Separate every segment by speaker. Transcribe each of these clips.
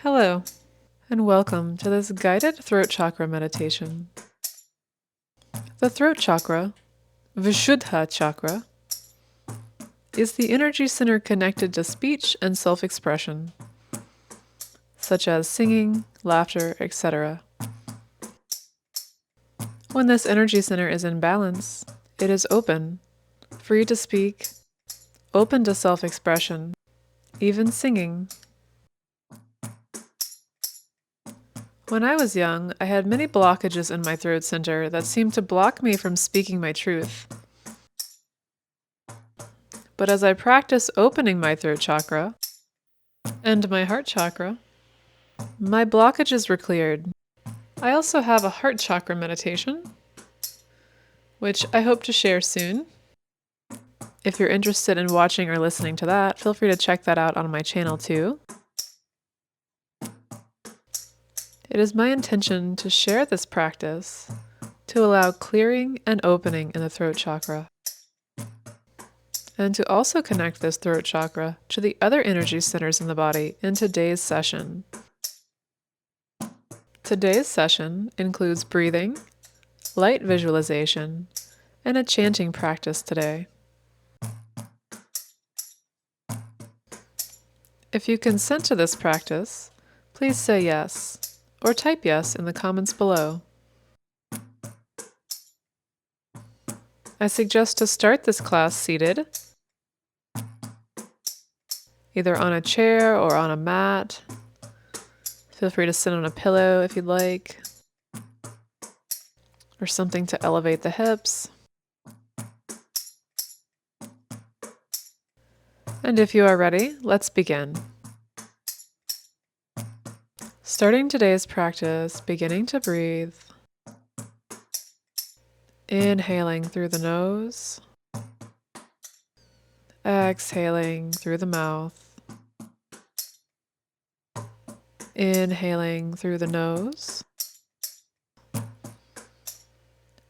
Speaker 1: Hello, and welcome to this guided throat chakra meditation. The throat chakra, Vishuddha Chakra, is the energy center connected to speech and self-expression, such as singing, laughter, etc. When this energy center is in balance, it is open, free to speak, open to self-expression, even singing. When I was young, I had many blockages in my throat center that seemed to block me from speaking my truth. But as I practice opening my throat chakra and my heart chakra, my blockages were cleared. I also have a heart chakra meditation, which I hope to share soon. If you're interested in watching or listening to that, feel free to check that out on my channel too. It is my intention to share this practice to allow clearing and opening in the throat chakra, and to also connect this throat chakra to the other energy centers in the body in today's session. Today's session includes breathing, light visualization, and a chanting practice today. If you consent to this practice, please say yes, or type yes in the comments below. I suggest to start this class seated, either on a chair or on a mat. Feel free to sit on a pillow if you'd like, or something to elevate the hips. And if you are ready, let's begin. Starting today's practice, beginning to breathe. Inhaling through the nose, exhaling through the mouth. Inhaling through the nose,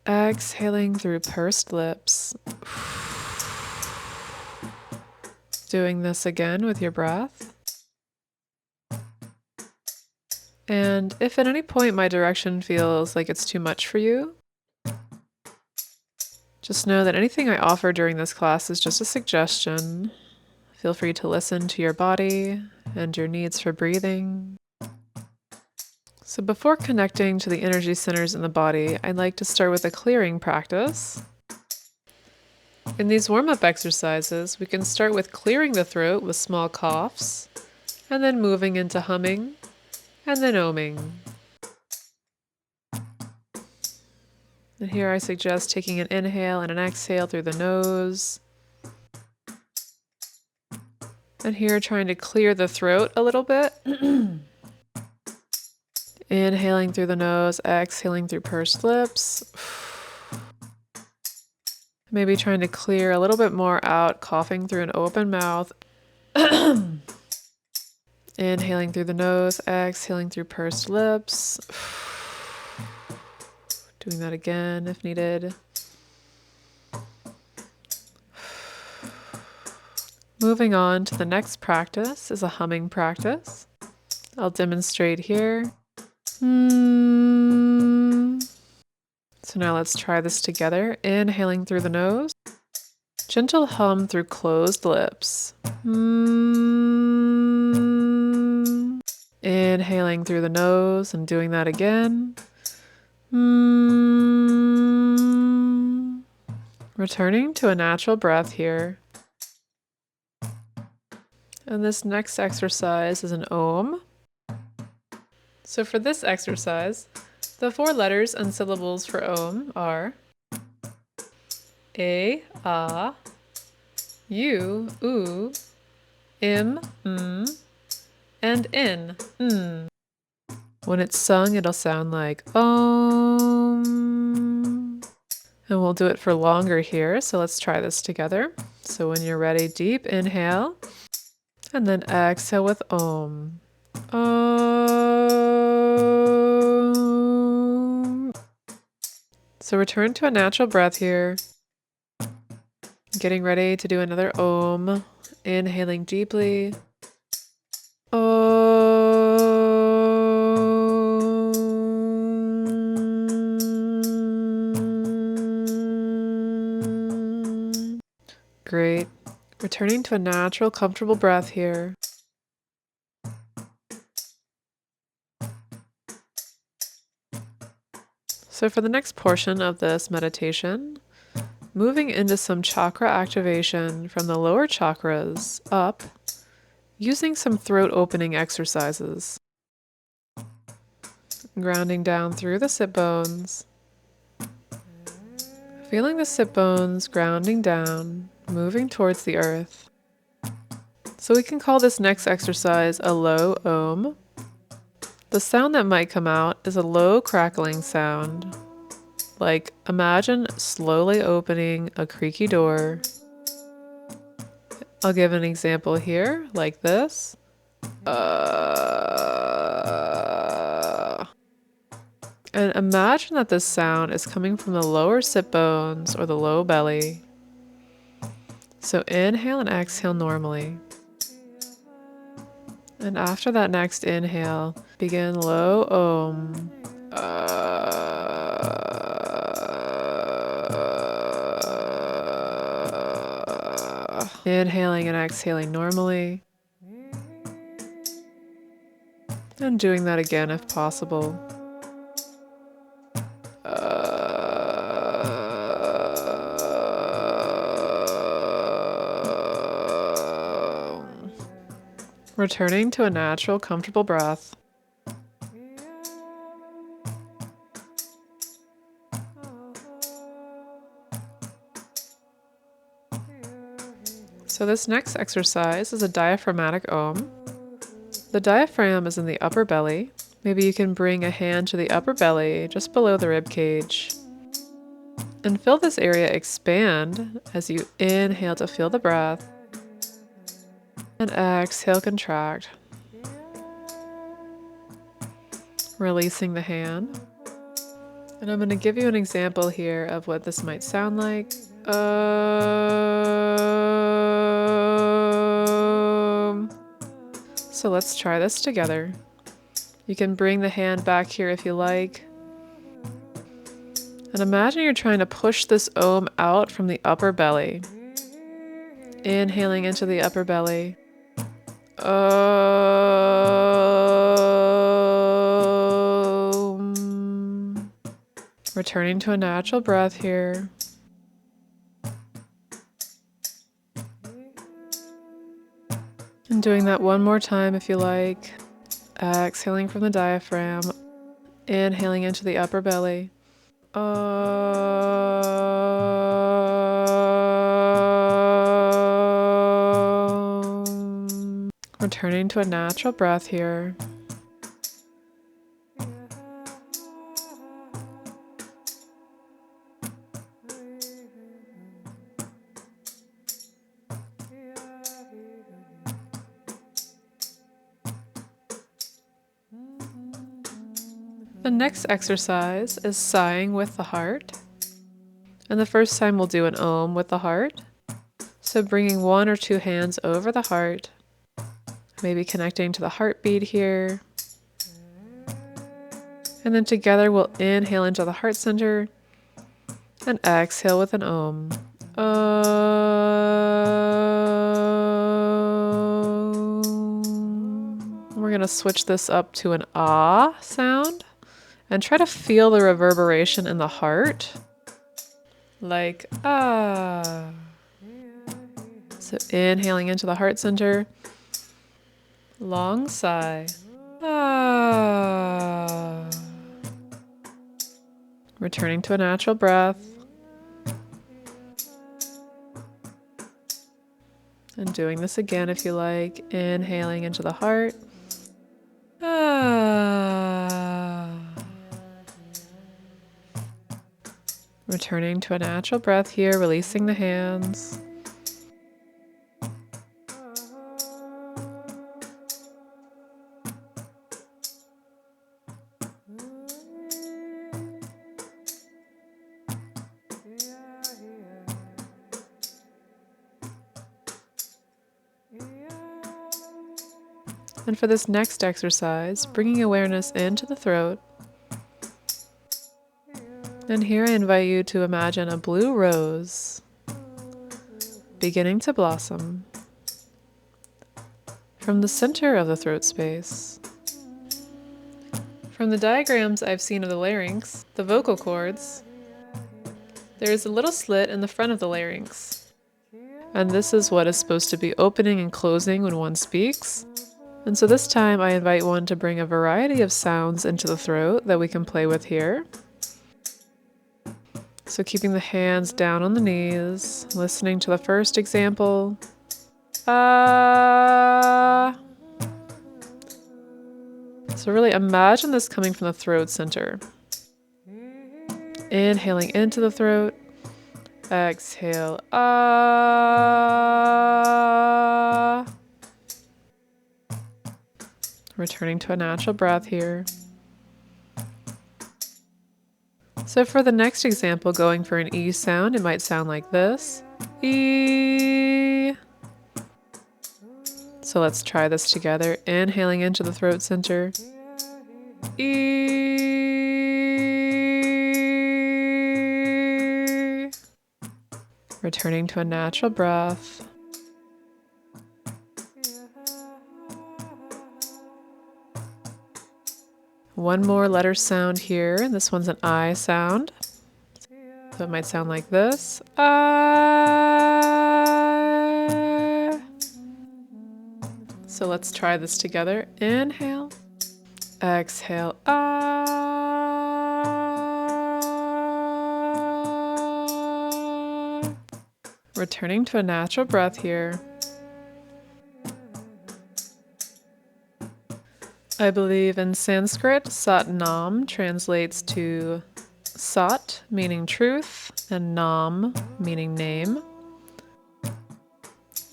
Speaker 1: exhaling through pursed lips. Doing this again with your breath. And if at any point my direction feels like it's too much for you, just know that anything I offer during this class is just a suggestion. Feel free to listen to your body and your needs for breathing. So before connecting to the energy centers in the body, I'd like to start with a clearing practice. In these warm-up exercises, we can start with clearing the throat with small coughs, and then moving into humming, and then oming. And here I suggest taking an inhale and an exhale through the nose. And here trying to clear the throat a little bit. Inhaling through the nose, exhaling through pursed lips. Maybe trying to clear a little bit more out, coughing through an open mouth. Inhaling through the nose, exhaling through pursed lips. Doing that again if needed. Moving on to the next practice is a humming practice. I'll demonstrate here. So now let's try this together. Inhaling through the nose. Gentle hum through closed lips. Inhaling through the nose and doing that again. Returning to a natural breath here. And this next exercise is an Om. So for this exercise, the 4 letters and syllables for Om are A, A, U, U, M, and N, When it's sung, it'll sound like Om. And we'll do it for longer here, so let's try this together. So when you're ready, deep inhale, and then exhale with Om. Om. So return to a natural breath here. Getting ready to do another Om. Inhaling deeply. Om. returning to a natural, comfortable breath here. So for the next portion of this meditation, moving into some chakra activation from the lower chakras up, using some throat opening exercises. Grounding down through the sit bones. Feeling the sit bones grounding down, moving towards the earth. So we can call this next exercise a low Om. The sound that might come out is a low crackling sound. Like imagine slowly opening a creaky door. I'll give an example here, like this. And imagine that this sound is coming from the lower sit bones or the low belly. So inhale and exhale normally. And after that next inhale, begin low Om. Inhaling and exhaling normally. And doing that again if possible. Returning to a natural, comfortable breath. So this next exercise is a diaphragmatic Om. The diaphragm is in the upper belly. Maybe you can bring a hand to the upper belly, just below the rib cage. And feel this area expand as you inhale to feel the breath. And exhale, contract. Releasing the hand. And I'm going to give you an example here of what this might sound like. So let's try this together. You can bring the hand back here if you like. And imagine you're trying to push this Om out from the upper belly. Inhaling into the upper belly. Om. Returning to a natural breath here. And doing that one more time if you like. Exhaling from the diaphragm. Inhaling into the upper belly. Returning to a natural breath here. The next exercise is sighing with the heart. And the first time we'll do an Om with the heart. So bringing one or two hands over the heart. Maybe connecting to the heartbeat here. And then together we'll inhale into the heart center and exhale with an Om. We're going to switch this up to an Ah sound and try to feel the reverberation in the heart. Like ah. So inhaling into the heart center. Long sigh. Ah. Returning to a natural breath. And doing this again if you like. Inhaling into the heart. Ah. Returning to a natural breath here, releasing the hands. And for this next exercise, bringing awareness into the throat. And here I invite you to imagine a blue rose. beginning to blossom from the center of the throat space. From the diagrams I've seen of the larynx, the vocal cords, there is a little slit in the front of the larynx. And this is what is supposed to be opening and closing when one speaks. And so this time I invite one to bring a variety of sounds into the throat that we can play with here. So keeping the hands down on the knees, listening to the first example. Ah. So really imagine this coming from the throat center. Inhaling into the throat. Exhale. Ah. Returning to a natural breath here. So for the next example, going for an E sound, it might sound like this. E. So let's try this together. Inhaling into the throat center. E. Returning to a natural breath. One more letter sound here. This one's an I sound. So it might sound like this. I. So let's try this together. Inhale. Exhale. Ah. Returning to a natural breath here. I believe in Sanskrit, Sat Nam translates to Sat, meaning truth, and Nam, meaning name,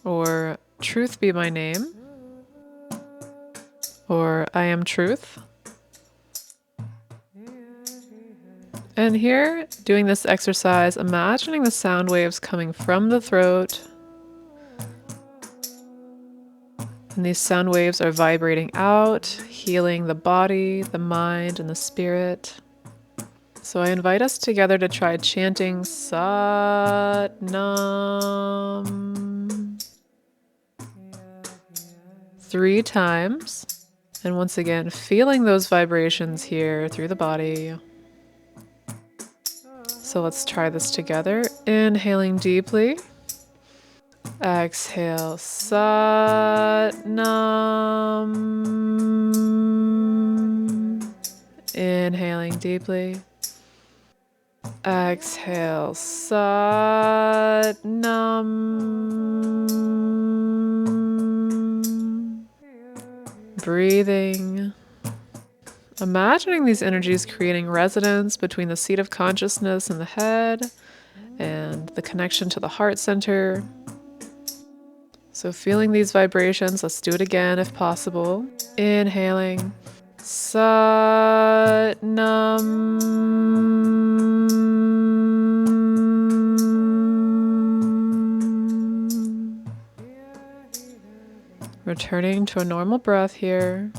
Speaker 1: or truth be my name, or I am truth. And here, doing this exercise, imagining the sound waves coming from the throat. And these sound waves are vibrating out, healing the body, the mind, and the spirit. So I invite us together to try chanting Sat Nam 3 times. And once again, feeling those vibrations here through the body. So let's try this together. Inhaling deeply. Exhale. Sat Nam. Inhaling deeply. Exhale. Sat Nam. Breathing. Imagining these energies creating resonance between the seat of consciousness and the head and the connection to the heart center. So feeling these vibrations, let's do it again if possible. Inhaling. Sat Nam. Returning to a normal breath here.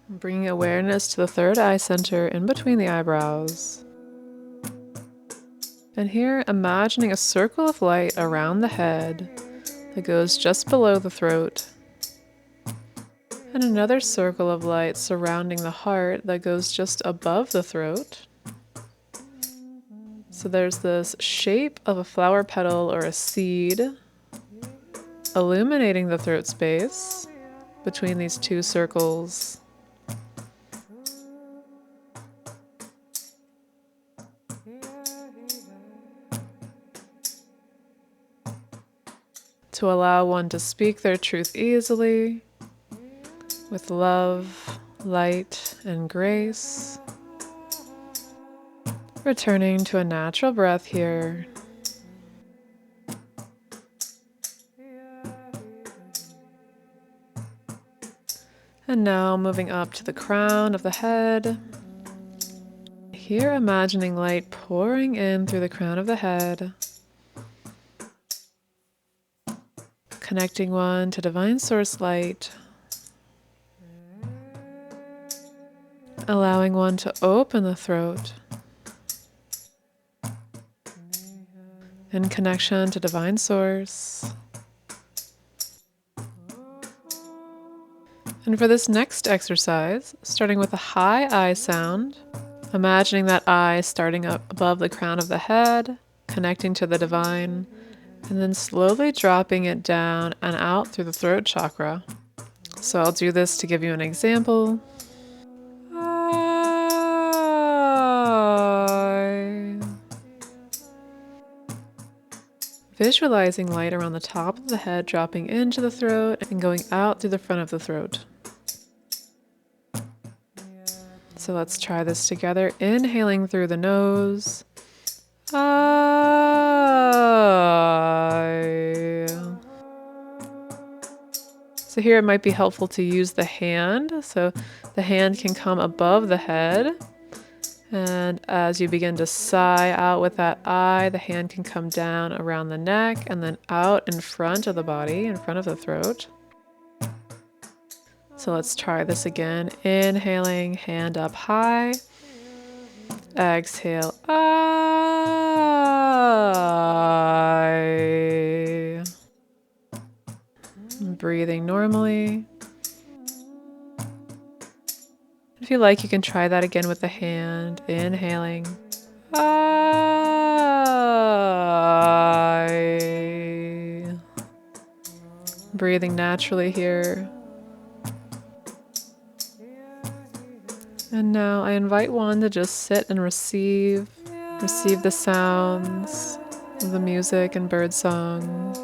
Speaker 1: Bringing awareness to the third eye center in between the eyebrows. And here, imagining a circle of light around the head that goes just below the throat. And another circle of light surrounding the heart that goes just above the throat. So there's this shape of a flower petal or a seed illuminating the throat space between these 2 circles. To allow one to speak their truth easily, with love, light, and grace. Returning to a natural breath here. And now moving up to the crown of the head. Here imagining light pouring in through the crown of the head. Connecting one to Divine Source Light. Allowing one to open the throat. in connection to Divine Source. And for this next exercise, starting with a high I sound, imagining that I starting up above the crown of the head, connecting to the divine, and then slowly dropping it down and out through the throat chakra. So I'll do this to give you an example. I. Visualizing light around the top of the head dropping into the throat and going out through the front of the throat. So let's try this together. Inhaling through the nose. I. So here it might be helpful to use the hand. So the hand can come above the head. And as you begin to sigh out with that I, the hand can come down around the neck and then out in front of the body, in front of the throat. So let's try this again. Inhaling, hand up high. Exhale, I. Breathing normally. If you like, you can try that again with the hand. Inhaling, I. Breathing naturally here. And now I invite one to just sit and receive the sounds of the music and bird song.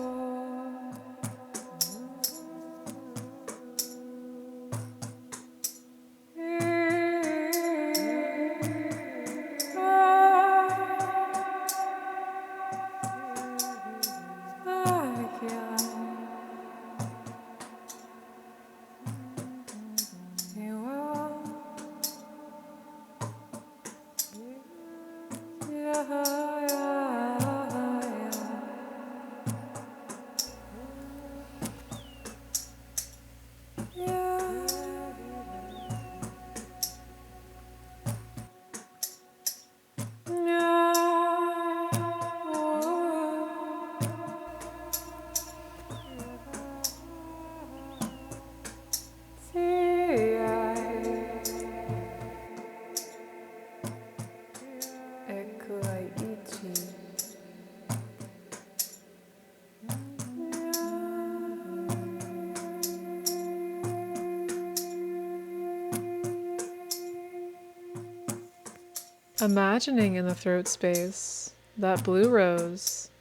Speaker 1: Imagining in the throat space that blue rose,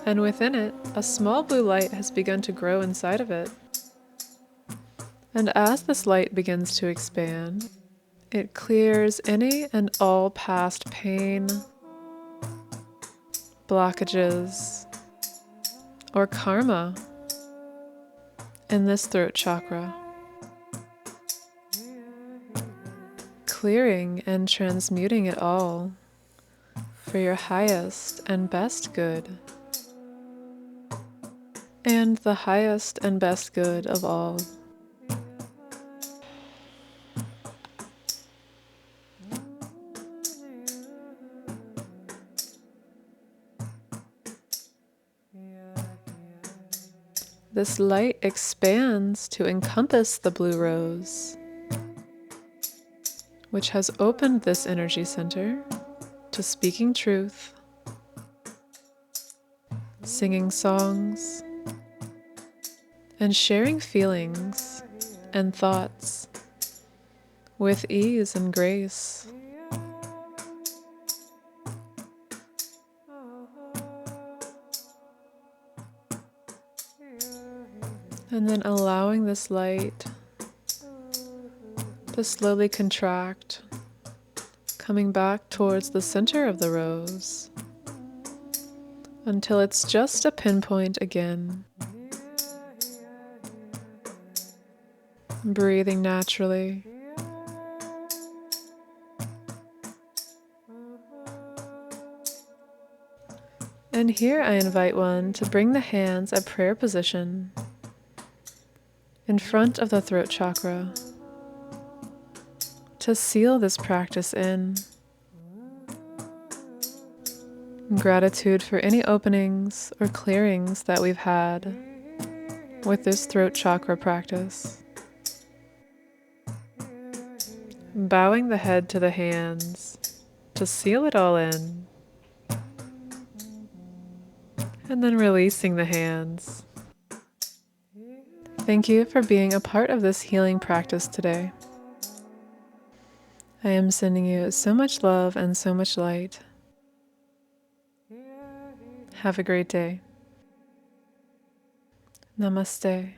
Speaker 1: and within it, a small blue light has begun to grow inside of it. And as this light begins to expand, it clears any and all past pain, blockages, or karma in this throat chakra, clearing and transmuting it all for your highest and best good, and the highest and best good of all. This light expands to encompass the blue rose, which has opened this energy center to speaking truth, singing songs, and sharing feelings and thoughts with ease and grace. And then allowing this light to slowly contract, coming back towards the center of the rose until it's just a pinpoint again. Breathing naturally. And here I invite one to bring the hands at prayer position in front of the throat chakra to seal this practice in, Gratitude for any openings or clearings that we've had with this throat chakra practice. Bowing the head to the hands to seal it all in. And then releasing the hands. Thank you for being a part of this healing practice today. I am sending you so much love and so much light. Have a great day. Namaste.